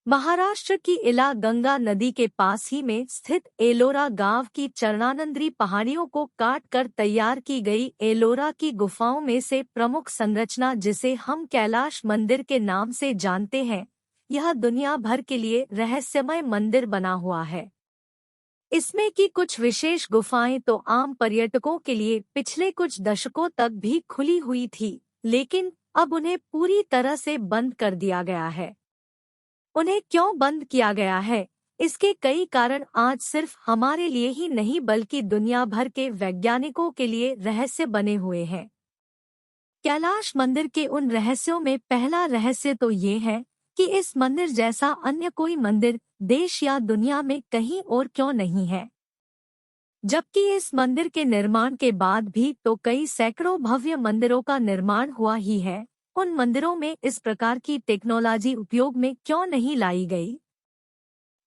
महाराष्ट्र की इला गंगा नदी के पास ही में स्थित एलोरा गांव की चरणानंद्री पहाड़ियों को काट कर तैयार की गई एलोरा की गुफाओं में से प्रमुख संरचना, जिसे हम कैलाश मंदिर के नाम से जानते हैं, यह दुनिया भर के लिए रहस्यमय मंदिर बना हुआ है। इसमें की कुछ विशेष गुफाएं तो आम पर्यटकों के लिए पिछले कुछ दशकों तक भी खुली हुई थी, लेकिन अब उन्हें पूरी तरह से बंद कर दिया गया है। उन्हें क्यों बंद किया गया है, इसके कई कारण आज सिर्फ हमारे लिए ही नहीं बल्कि दुनिया भर के वैज्ञानिकों के लिए रहस्य बने हुए हैं। कैलाश मंदिर के उन रहस्यों में पहला रहस्य तो ये है कि इस मंदिर जैसा अन्य कोई मंदिर देश या दुनिया में कहीं और क्यों नहीं है। जबकि इस मंदिर के निर्माण के बाद भी तो कई सैकड़ों भव्य मंदिरों का निर्माण हुआ ही है, उन मंदिरों में इस प्रकार की टेक्नोलॉजी उपयोग में क्यों नहीं लाई गई।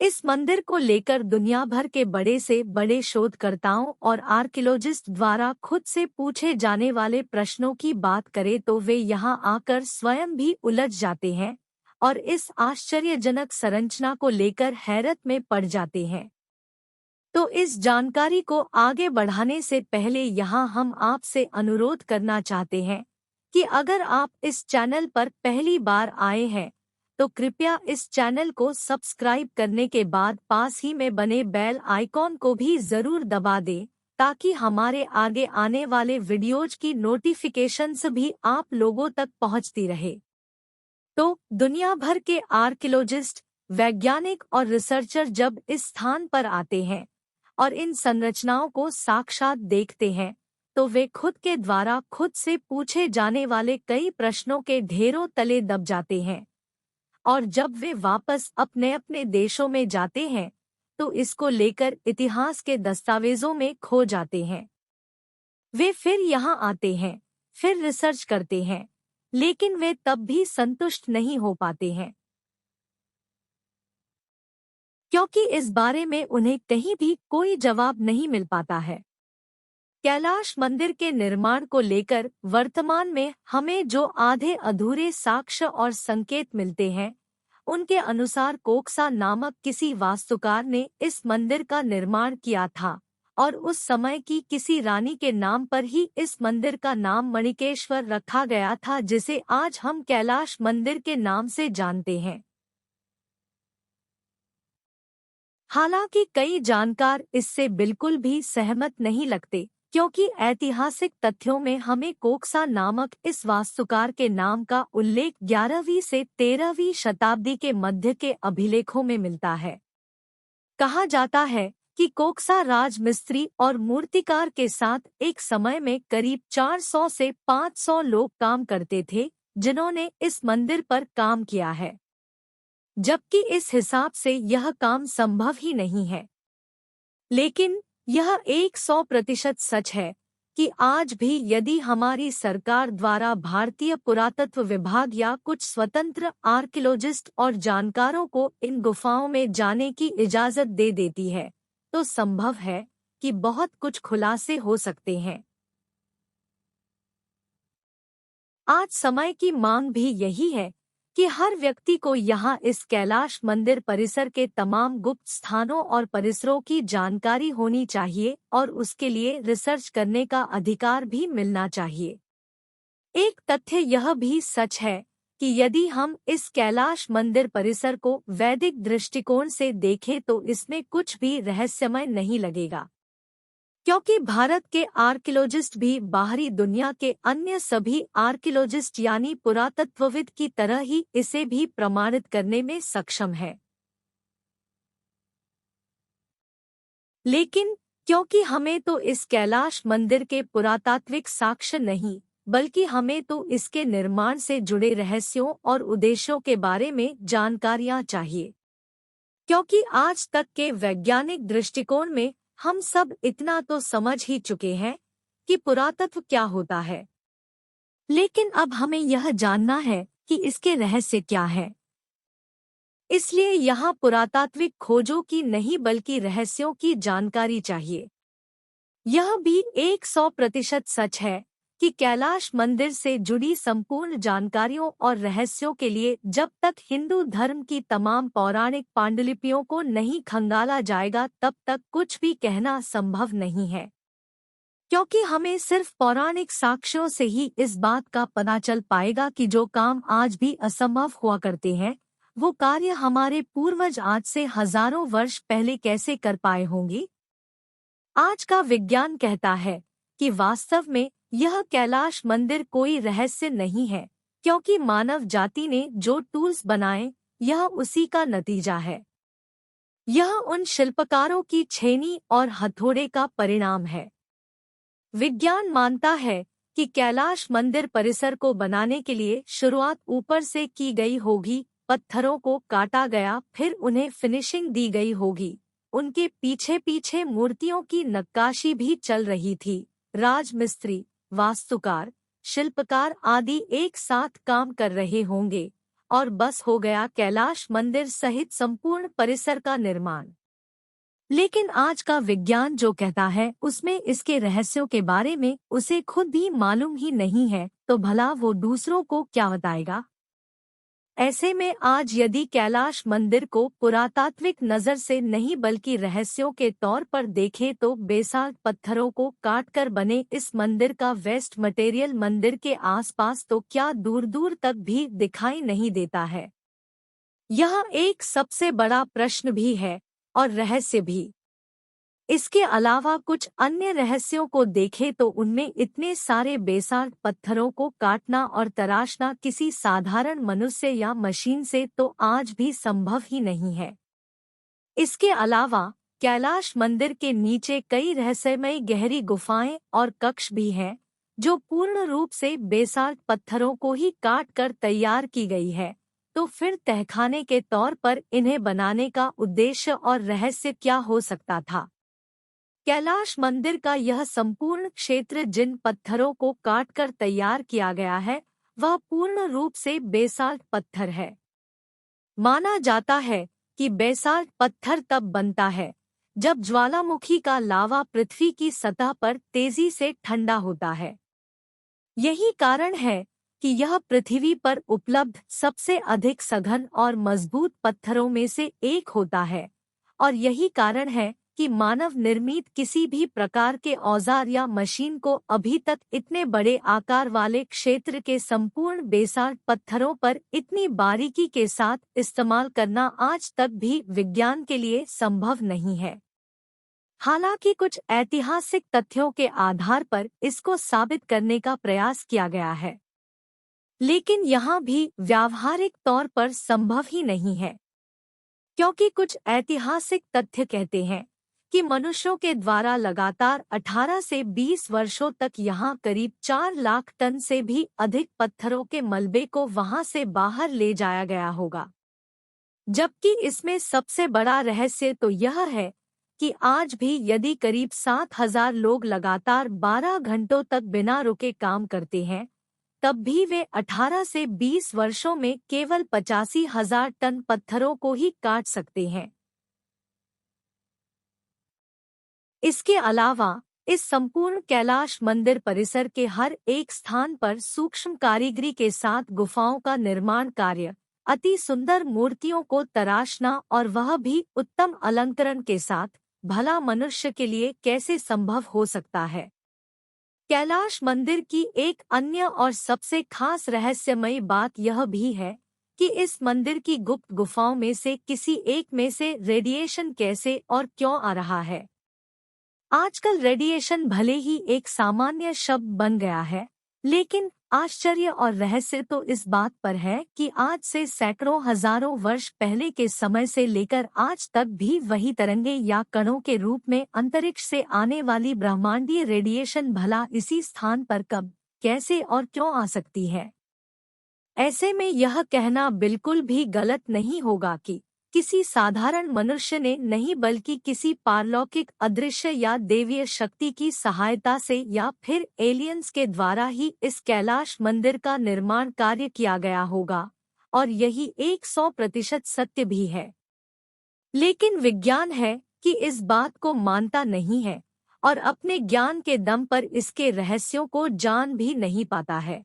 इस मंदिर को लेकर दुनिया भर के बड़े से बड़े शोधकर्ताओं और आर्कियोलॉजिस्ट द्वारा खुद से पूछे जाने वाले प्रश्नों की बात करें तो वे यहाँ आकर स्वयं भी उलझ जाते हैं और इस आश्चर्यजनक संरचना को लेकर हैरत में पड़ जाते हैं। तो इस जानकारी को आगे बढ़ाने से पहले यहाँ हम आपसे अनुरोध करना चाहते हैं कि अगर आप इस चैनल पर पहली बार आए हैं तो कृपया इस चैनल को सब्सक्राइब करने के बाद पास ही में बने बेल आइकॉन को भी जरूर दबा दें, ताकि हमारे आगे आने वाले वीडियोज की नोटिफिकेशंस भी आप लोगों तक पहुंचती रहे। तो दुनिया भर के आर्कियोलॉजिस्ट, वैज्ञानिक और रिसर्चर जब इस स्थान पर आते हैं और इन संरचनाओं को साक्षात देखते हैं तो वे खुद के द्वारा खुद से पूछे जाने वाले कई प्रश्नों के ढेरों तले दब जाते हैं, और जब वे वापस अपने अपने देशों में जाते हैं तो इसको लेकर इतिहास के दस्तावेजों में खो जाते हैं। वे फिर यहाँ आते हैं, फिर रिसर्च करते हैं, लेकिन वे तब भी संतुष्ट नहीं हो पाते हैं, क्योंकि इस बारे में उन्हें कहीं भी कोई जवाब नहीं मिल पाता है। कैलाश मंदिर के निर्माण को लेकर वर्तमान में हमें जो आधे अधूरे साक्ष्य और संकेत मिलते हैं, उनके अनुसार कोक्सा नामक किसी वास्तुकार ने इस मंदिर का निर्माण किया था और उस समय की किसी रानी के नाम पर ही इस मंदिर का नाम मणिकेश्वर रखा गया था, जिसे आज हम कैलाश मंदिर के नाम से जानते हैं। हालांकि कई जानकार इससे बिल्कुल भी सहमत नहीं लगते, क्योंकि ऐतिहासिक तथ्यों में हमें कोक्सा नामक इस वास्तुकार के नाम का उल्लेख 11वीं से 13वीं शताब्दी के मध्य के अभिलेखों में मिलता है। कहा जाता है कि कोक्सा राजमिस्त्री और मूर्तिकार के साथ एक समय में करीब 400 से 500 लोग काम करते थे, जिन्होंने इस मंदिर पर काम किया है, जबकि इस हिसाब से यह काम संभव ही नहीं है। लेकिन यह 100% सच है कि आज भी यदि हमारी सरकार द्वारा भारतीय पुरातत्व विभाग या कुछ स्वतंत्र आर्कियोलॉजिस्ट और जानकारों को इन गुफाओं में जाने की इजाजत दे देती है, तो संभव है कि बहुत कुछ खुलासे हो सकते हैं। आज समय की मांग भी यही है कि हर व्यक्ति को यहाँ इस कैलाश मंदिर परिसर के तमाम गुप्त स्थानों और परिसरों की जानकारी होनी चाहिए और उसके लिए रिसर्च करने का अधिकार भी मिलना चाहिए। एक तथ्य यह भी सच है कि यदि हम इस कैलाश मंदिर परिसर को वैदिक दृष्टिकोण से देखें तो इसमें कुछ भी रहस्यमय नहीं लगेगा, क्योंकि भारत के आर्कियोलॉजिस्ट भी बाहरी दुनिया के अन्य सभी आर्कियोलॉजिस्ट यानी पुरातत्वविद की तरह ही इसे भी प्रमाणित करने में सक्षम है। लेकिन क्योंकि हमें तो इस कैलाश मंदिर के पुरातात्विक साक्ष्य नहीं, बल्कि हमें तो इसके निर्माण से जुड़े रहस्यों और उद्देश्यों के बारे में जानकारियां चाहिए, क्योंकि आज तक के वैज्ञानिक दृष्टिकोण में हम सब इतना तो समझ ही चुके हैं कि पुरातत्व क्या होता है, लेकिन अब हमें यह जानना है कि इसके रहस्य क्या हैं। इसलिए यहाँ पुरातात्विक खोजों की नहीं बल्कि रहस्यों की जानकारी चाहिए। यह भी 100% सच है कि कैलाश मंदिर से जुड़ी संपूर्ण जानकारियों और रहस्यों के लिए जब तक हिंदू धर्म की तमाम पौराणिक पांडुलिपियों को नहीं खंगाला जाएगा तब तक कुछ भी कहना संभव नहीं है, क्योंकि हमें सिर्फ पौराणिक साक्ष्यों से ही इस बात का पता चल पाएगा कि जो काम आज भी असंभव हुआ करते हैं वो कार्य हमारे पूर्वज आज से हजारों वर्ष पहले कैसे कर पाए होंगे। आज का विज्ञान कहता है कि वास्तव में यह कैलाश मंदिर कोई रहस्य नहीं है, क्योंकि मानव जाति ने जो टूल्स बनाए यह उसी का नतीजा है। यह उन शिल्पकारों की छेनी और हथौड़े का परिणाम है। विज्ञान मानता है कि कैलाश मंदिर परिसर को बनाने के लिए शुरुआत ऊपर से की गई होगी, पत्थरों को काटा गया, फिर उन्हें फिनिशिंग दी गई होगी। उनके पीछे पीछे मूर्तियों की नक्काशी भी चल रही थी। राजमिस्त्री, वास्तुकार, शिल्पकार आदि एक साथ काम कर रहे होंगे और बस हो गया कैलाश मंदिर सहित संपूर्ण परिसर का निर्माण। लेकिन आज का विज्ञान जो कहता है उसमें इसके रहस्यों के बारे में उसे खुद भी मालूम ही नहीं है, तो भला वो दूसरों को क्या बताएगा। ऐसे में आज यदि कैलाश मंदिर को पुरातात्विक नजर से नहीं बल्कि रहस्यों के तौर पर देखें तो बेसाल्ट पत्थरों को काटकर बने इस मंदिर का वेस्ट मटेरियल मंदिर के आसपास तो क्या दूर दूर तक भी दिखाई नहीं देता है। यह एक सबसे बड़ा प्रश्न भी है और रहस्य भी। इसके अलावा कुछ अन्य रहस्यों को देखें तो उनमें इतने सारे बेसाल्ट पत्थरों को काटना और तराशना किसी साधारण मनुष्य या मशीन से तो आज भी संभव ही नहीं है। इसके अलावा कैलाश मंदिर के नीचे कई रहस्यमय गहरी गुफाएं और कक्ष भी हैं, जो पूर्ण रूप से बेसाल्ट पत्थरों को ही काट कर तैयार की गई है। तो फिर तहखाने के तौर पर इन्हें बनाने का उद्देश्य और रहस्य क्या हो सकता था। कैलाश मंदिर का यह संपूर्ण क्षेत्र जिन पत्थरों को काटकर तैयार किया गया है वह पूर्ण रूप से बेसाल्ट पत्थर है। माना जाता है कि बेसाल्ट पत्थर तब बनता है जब ज्वालामुखी का लावा पृथ्वी की सतह पर तेजी से ठंडा होता है। यही कारण है कि यह पृथ्वी पर उपलब्ध सबसे अधिक सघन और मजबूत पत्थरों में से एक होता है, और यही कारण है कि मानव निर्मित किसी भी प्रकार के औजार या मशीन को अभी तक इतने बड़े आकार वाले क्षेत्र के संपूर्ण बेसाल्ट पत्थरों पर इतनी बारीकी के साथ इस्तेमाल करना आज तक भी विज्ञान के लिए संभव नहीं है। हालांकि कुछ ऐतिहासिक तथ्यों के आधार पर इसको साबित करने का प्रयास किया गया है, लेकिन यहाँ भी व्यावहारिक तौर पर संभव ही नहीं है, क्योंकि कुछ ऐतिहासिक तथ्य कहते हैं कि मनुष्यों के द्वारा लगातार 18 से 20 वर्षों तक यहाँ करीब 4 लाख टन से भी अधिक पत्थरों के मलबे को वहाँ से बाहर ले जाया गया होगा। जबकि इसमें सबसे बड़ा रहस्य तो यह है कि आज भी यदि करीब 7,000 लोग लगातार 12 घंटों तक बिना रुके काम करते हैं, तब भी वे 18 से 20 वर्षों में केवल 85,000 टन पत्थरों को ही काट सकते हैं। इसके अलावा इस संपूर्ण कैलाश मंदिर परिसर के हर एक स्थान पर सूक्ष्म कारीगरी के साथ गुफाओं का निर्माण कार्य, अति सुंदर मूर्तियों को तराशना और वह भी उत्तम अलंकरण के साथ, भला मनुष्य के लिए कैसे संभव हो सकता है। कैलाश मंदिर की एक अन्य और सबसे खास रहस्यमयी बात यह भी है कि इस मंदिर की गुप्त गुफाओं में से किसी एक में से रेडिएशन कैसे और क्यों आ रहा है। आजकल रेडिएशन भले ही एक सामान्य शब्द बन गया है, लेकिन आश्चर्य और रहस्य तो इस बात पर है कि आज से सैकड़ों हजारों वर्ष पहले के समय से लेकर आज तक भी वही तरंगे या कणों के रूप में अंतरिक्ष से आने वाली ब्रह्मांडीय रेडिएशन भला इसी स्थान पर कब, कैसे और क्यों आ सकती है। ऐसे में यह कहना बिल्कुल भी गलत नहीं होगा कि किसी साधारण मनुष्य ने नहीं बल्कि किसी पारलौकिक अदृश्य या देवीय शक्ति की सहायता से या फिर एलियंस के द्वारा ही इस कैलाश मंदिर का निर्माण कार्य किया गया होगा, और यही 100% सत्य भी है। लेकिन विज्ञान है कि इस बात को मानता नहीं है और अपने ज्ञान के दम पर इसके रहस्यों को जान भी नहीं पाता है।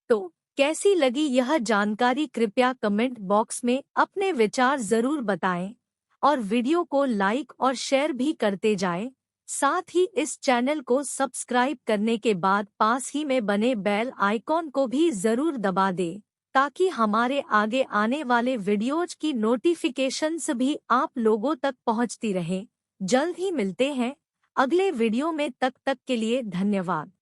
तो कैसी लगी यह जानकारी? कृपया कमेंट बॉक्स में अपने विचार जरूर बताएं और वीडियो को लाइक और शेयर भी करते जाएं। साथ ही इस चैनल को सब्सक्राइब करने के बाद पास ही में बने बेल आइकॉन को भी जरूर दबा दें ताकि हमारे आगे आने वाले वीडियोज की नोटिफिकेशंस भी आप लोगों तक पहुंचती रहे। जल्द ही मिलते हैं अगले वीडियो में, तब तक के लिए धन्यवाद।